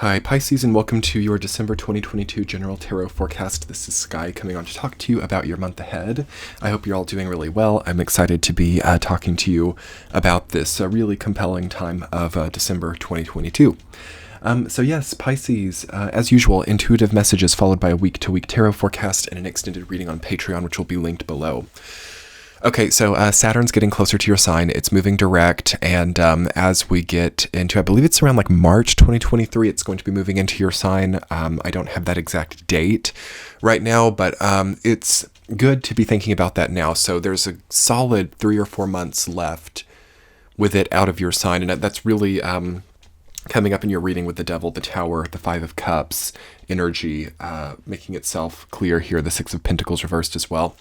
Hi Pisces, and welcome to your December 2022 General Tarot Forecast. This is Sky coming on to talk to you about your month ahead. I hope you're all doing really well. I'm excited to be talking to you about this really compelling time of December 2022. So yes, Pisces, as usual, intuitive messages followed by a week-to-week tarot forecast and an extended reading on Patreon, which will be linked below. Okay, so Saturn's getting closer to your sign. It's moving direct, and as we get into, I believe it's around like March 2023, it's going to be moving into your sign. I don't have that exact date right now, but it's good to be thinking about that now. So there's a solid 3 or 4 months left with it out of your sign, and that's really coming up in your reading with the Devil, the Tower, the Five of Cups energy, making itself clear here, the Six of Pentacles reversed as well.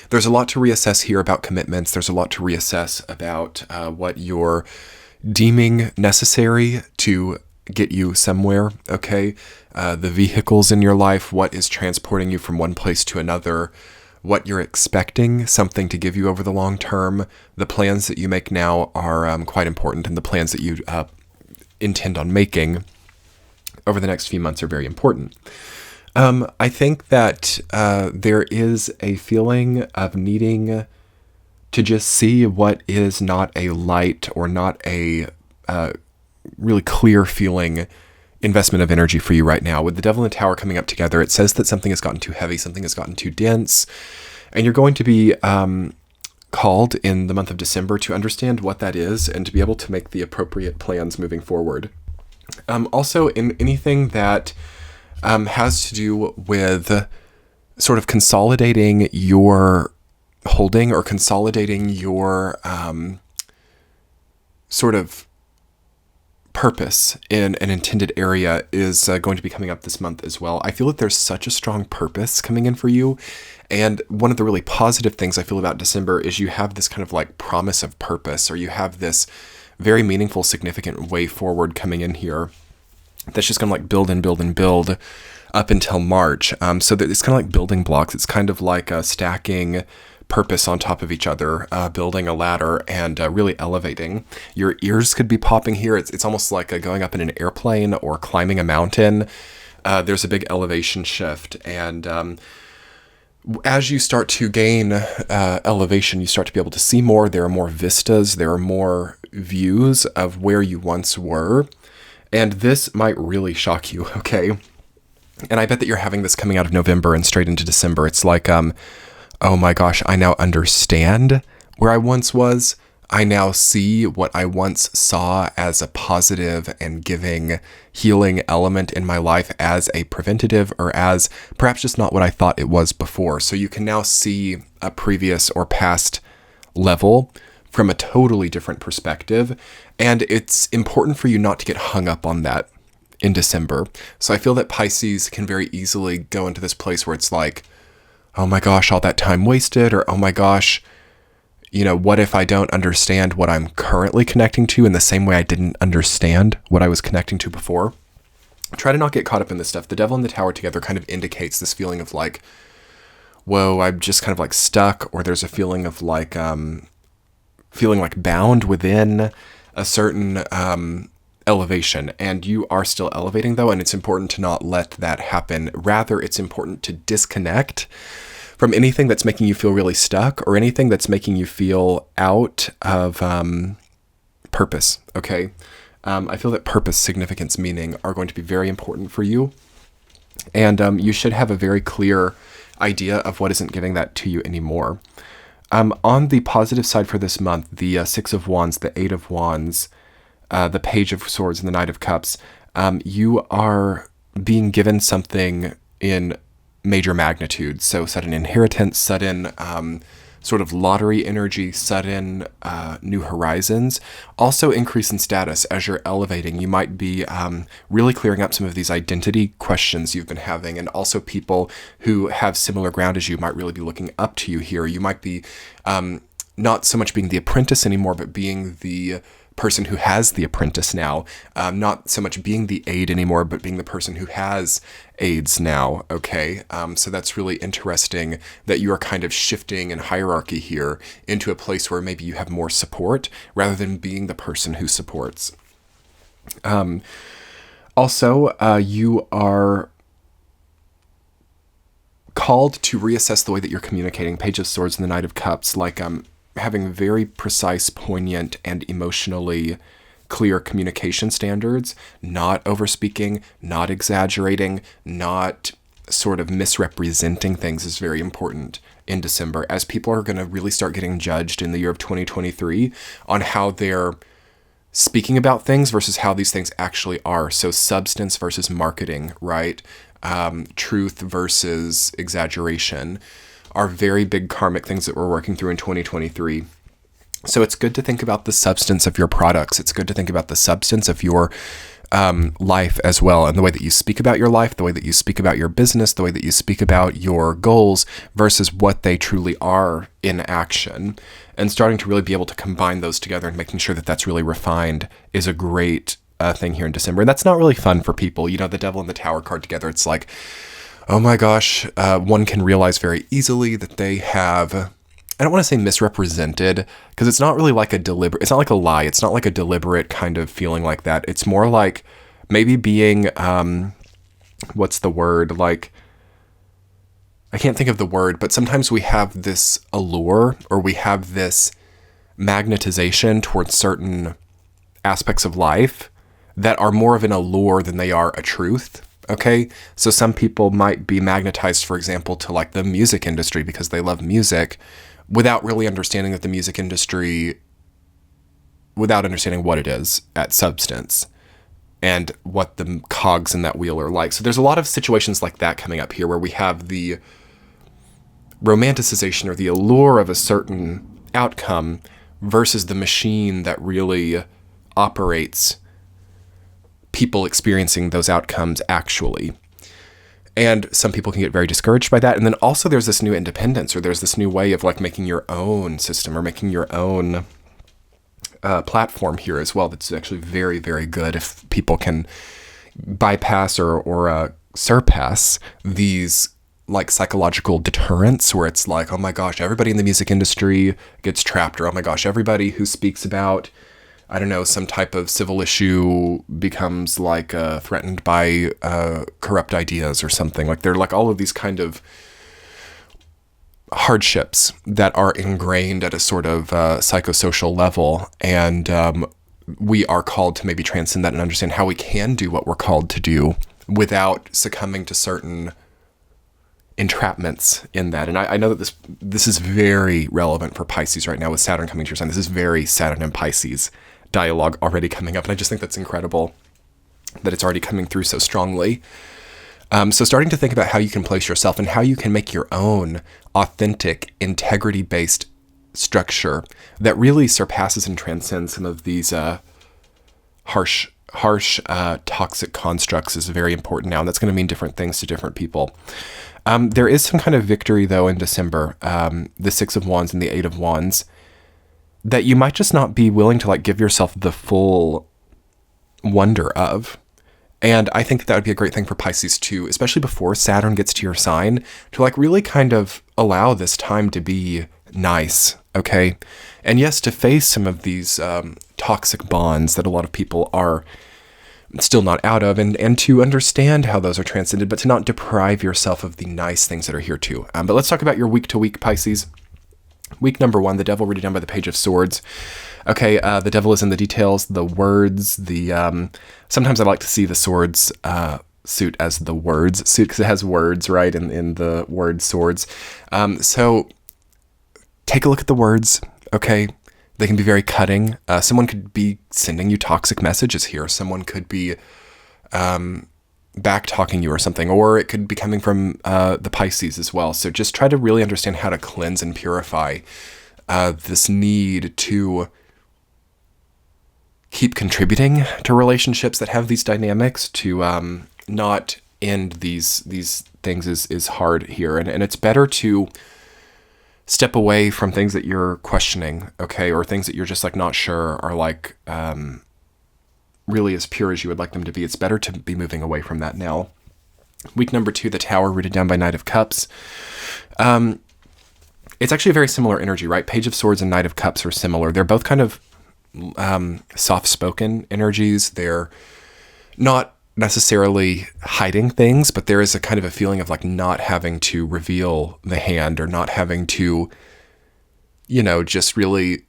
There's a lot to reassess here about commitments. There's a lot to reassess about what you're deeming necessary to get you somewhere, okay? The vehicles in your life, what is transporting you from one place to another, what you're expecting something to give you over the long term. The plans that you make now are quite important, and the plans that you intend on making over the next few months are very important. I think that there is a feeling of needing to just see what is not a light or not a really clear feeling investment of energy for you right now. With the Devil and the Tower coming up together, it says that something has gotten too heavy, something has gotten too dense, and you're going to be called in the month of December to understand what that is and to be able to make the appropriate plans moving forward. Also, in anything that has to do with sort of consolidating your holding or consolidating your sort of purpose in an intended area is going to be coming up this month as well. I feel that there's such a strong purpose coming in for you. And one of the really positive things I feel about December is you have this kind of like promise of purpose, or you have this very meaningful, significant way forward coming in here that's just going to like build and build and build up until March. So that it's kind of like building blocks. It's kind of like stacking purpose on top of each other, building a ladder and really elevating. Your ears could be popping here. It's almost like going up in an airplane or climbing a mountain. There's a big elevation shift, and as you start to gain elevation, you start to be able to see more. There are more vistas. There are more views of where you once were. And this might really shock you, okay? And I bet that you're having this coming out of November and straight into December. It's like, oh my gosh, I now understand where I once was. I now see what I once saw as a positive and giving, healing element in my life as a preventative, or as perhaps just not what I thought it was before. So you can now see a previous or past level from a totally different perspective. And it's important for you not to get hung up on that in December. So I feel that Pisces can very easily go into this place where it's like, oh my gosh, all that time wasted, or oh my gosh, you know, what if I don't understand what I'm currently connecting to in the same way I didn't understand what I was connecting to before? Try to not get caught up in this stuff. The Devil and the Tower together kind of indicates this feeling of like, whoa, I'm just kind of like stuck, or there's a feeling of like, feeling like bound within a certain elevation. And you are still elevating though, and it's important to not let that happen. Rather, it's important to disconnect from anything that's making you feel really stuck, or anything that's making you feel out of purpose, okay? I feel that purpose, significance, meaning are going to be very important for you. And you should have a very clear idea of what isn't giving that to you anymore. On the positive side for this month, the Six of Wands, the Eight of Wands, the Page of Swords, and the Knight of Cups, you are being given something in major magnitude. So sudden inheritance, sudden sort of lottery energy, sudden new horizons. Also increase in status as you're elevating. You might be really clearing up some of these identity questions you've been having, and also people who have similar ground as you might really be looking up to you here. You might be not so much being the apprentice anymore, but being the person who has the apprentice now, not so much being the aide anymore, but being the person who has aides now, okay? So that's really interesting that you are kind of shifting in hierarchy here into a place where maybe you have more support rather than being the person who supports. Also, you are called to reassess the way that you're communicating. Page of Swords and the Knight of Cups, like having very precise, poignant, and emotionally clear communication standards, not overspeaking, not exaggerating, not sort of misrepresenting things is very important in December, as people are going to really start getting judged in the year of 2023 on how they're speaking about things versus how these things actually are. So substance versus marketing, right? Truth versus exaggeration are very big karmic things that we're working through in 2023. So it's good to think about the substance of your products. It's good to think about the substance of your life as well, and the way that you speak about your life, the way that you speak about your business, the way that you speak about your goals versus what they truly are in action. And starting to really be able to combine those together and making sure that that's really refined is a great thing here in December. And that's not really fun for people. You know, the Devil and the Tower card together, it's like, oh my gosh, one can realize very easily that they have, I don't want to say misrepresented, because it's not really like a deliberate, it's not like a lie. It's not like a deliberate kind of feeling like that. It's more like maybe being, what's the word? Like, I can't think of the word, but sometimes we have this allure, or we have this magnetization towards certain aspects of life that are more of an allure than they are a truth. Okay, so some people might be magnetized, for example, to like the music industry because they love music, without really understanding that the music industry, without understanding what it is at substance and what the cogs in that wheel are like. So there's a lot of situations like that coming up here where we have the romanticization or the allure of a certain outcome versus the machine that really operates people experiencing those outcomes actually. And some people can get very discouraged by that. And then also there's this new independence, or there's this new way of like making your own system or making your own platform here as well. That's actually very, very good if people can bypass or surpass these like psychological deterrents where it's like, oh my gosh, everybody in the music industry gets trapped, or oh my gosh, everybody who speaks about, I don't know, some type of civil issue becomes like threatened by corrupt ideas or something. Like they're like all of these kind of hardships that are ingrained at a sort of psychosocial level. And we are called to maybe transcend that and understand how we can do what we're called to do without succumbing to certain entrapments in that. And I know that this is very relevant for Pisces right now with Saturn coming to your sign. This is very Saturn and Pisces dialogue already coming up. And I just think that's incredible that it's already coming through so strongly. So starting to think about how you can place yourself and how you can make your own authentic, integrity-based structure that really surpasses and transcends some of these harsh, toxic constructs is very important now. And that's going to mean different things to different people. There is some kind of victory, though, in December, the Six of Wands and the Eight of Wands, that you might just not be willing to like give yourself the full wonder of. And I think that would be a great thing for Pisces too, especially before Saturn gets to your sign, to like really kind of allow this time to be nice, okay? And yes, to face some of these toxic bonds that a lot of people are still not out of, and to understand how those are transcended, but to not deprive yourself of the nice things that are here too. But let's talk about your week to week, Pisces. Week number 1, the Devil, written down by the Page of Swords. Okay, the Devil is in the details, the words, sometimes I like to see the swords suit as the words suit because it has words, right, in the word swords. So take a look at the words, okay? They can be very cutting. Someone could be sending you toxic messages here. Someone could be back-talking you or something, or it could be coming from the Pisces as well. So just try to really understand how to cleanse and purify this need to keep contributing to relationships that have these dynamics, to not end these things is hard here. And it's better to step away from things that you're questioning, okay, or things that you're just like not sure are like really as pure as you would like them to be. It's better to be moving away from that now. Week number 2, the Tower, rooted down by Knight of Cups. It's actually a very similar energy, right? Page of Swords and Knight of Cups are similar. They're both kind of soft-spoken energies. They're not necessarily hiding things, but there is a kind of a feeling of like not having to reveal the hand or not having to, just really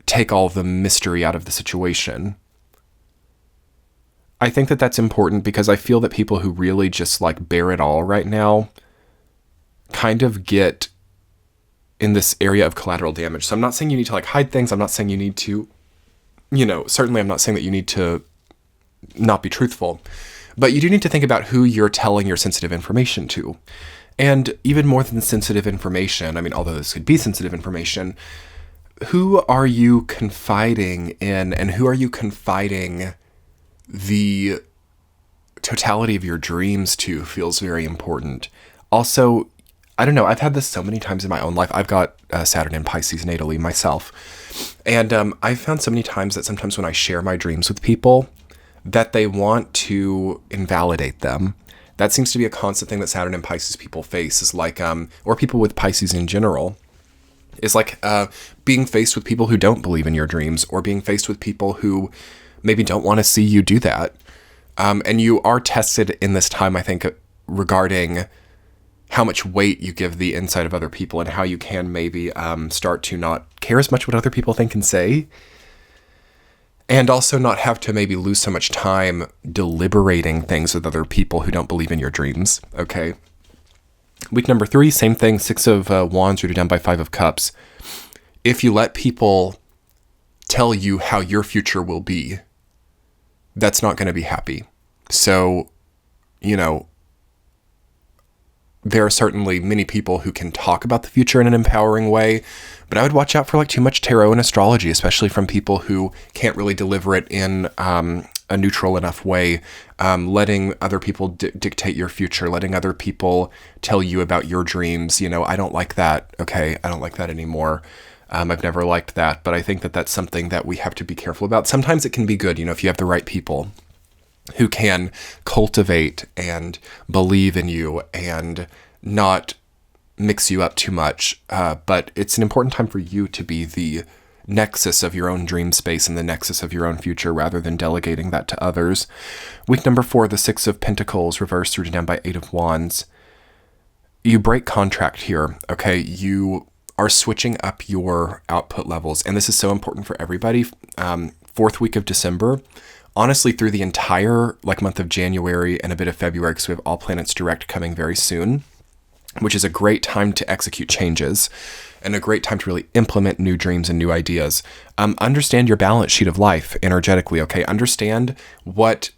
take all the mystery out of the situation. I think that that's important because I feel that people who really just like bear it all right now kind of get in this area of collateral damage. So I'm not saying you need to like hide things. I'm not saying you need to, certainly I'm not saying that you need to not be truthful, but you do need to think about who you're telling your sensitive information to. And even more than sensitive information, I mean, although this could be sensitive information, who are you confiding in, and who are you confiding the totality of your dreams to feels very important. Also, I don't know, I've had this so many times in my own life. I've got Saturn in Pisces natally myself. And I've found so many times that sometimes when I share my dreams with people, that they want to invalidate them. That seems to be a constant thing that Saturn and Pisces people face, is like, or people with Pisces in general, is like being faced with people who don't believe in your dreams, or being faced with people who maybe don't want to see you do that. And you are tested in this time, I think, regarding how much weight you give the insight of other people and how you can maybe start to not care as much what other people think and say. And also not have to maybe lose so much time deliberating things with other people who don't believe in your dreams. Okay. Week number 3, same thing. 6 of Wands rooted down by 5 of Cups. If you let people tell you how your future will be, that's not going to be happy. So, there are certainly many people who can talk about the future in an empowering way, but I would watch out for like too much tarot and astrology, especially from people who can't really deliver it in a neutral enough way, letting other people dictate your future, letting other people tell you about your dreams. I don't like that. Okay, I don't like that anymore. I've never liked that, but I think that that's something that we have to be careful about. Sometimes it can be good, if you have the right people who can cultivate and believe in you and not mix you up too much. But it's an important time for you to be the nexus of your own dream space and the nexus of your own future rather than delegating that to others. Week number 4, the 6 of Pentacles reversed rooted down by 8 of Wands. You break contract here, okay? You are switching up your output levels. And this is so important for everybody. 4th week of December, honestly, through the entire month of January and a bit of February, because we have all planets direct coming very soon, which is a great time to execute changes and a great time to really implement new dreams and new ideas. Understand your balance sheet of life energetically, okay? Understand what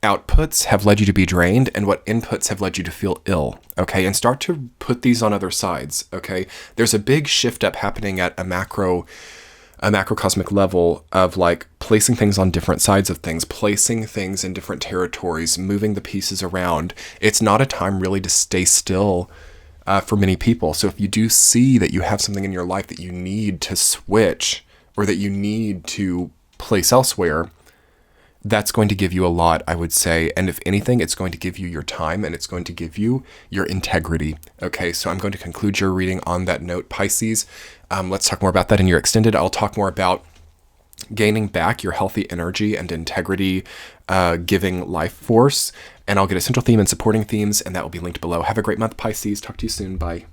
outputs have led you to be drained and what inputs have led you to feel ill, okay? And start to put these on other sides, okay? There's a big shift up happening at a macrocosmic level of placing things on different sides of things, placing things in different territories, moving the pieces around. It's not a time really to stay still for many people. So if you do see that you have something in your life that you need to switch or that you need to place elsewhere, that's going to give you a lot, I would say. And if anything, it's going to give you your time and it's going to give you your integrity. Okay, so I'm going to conclude your reading on that note, Pisces. Let's talk more about that in your extended. I'll talk more about gaining back your healthy energy and integrity, giving life force. And I'll get a central theme and supporting themes, and that will be linked below. Have a great month, Pisces. Talk to you soon. Bye.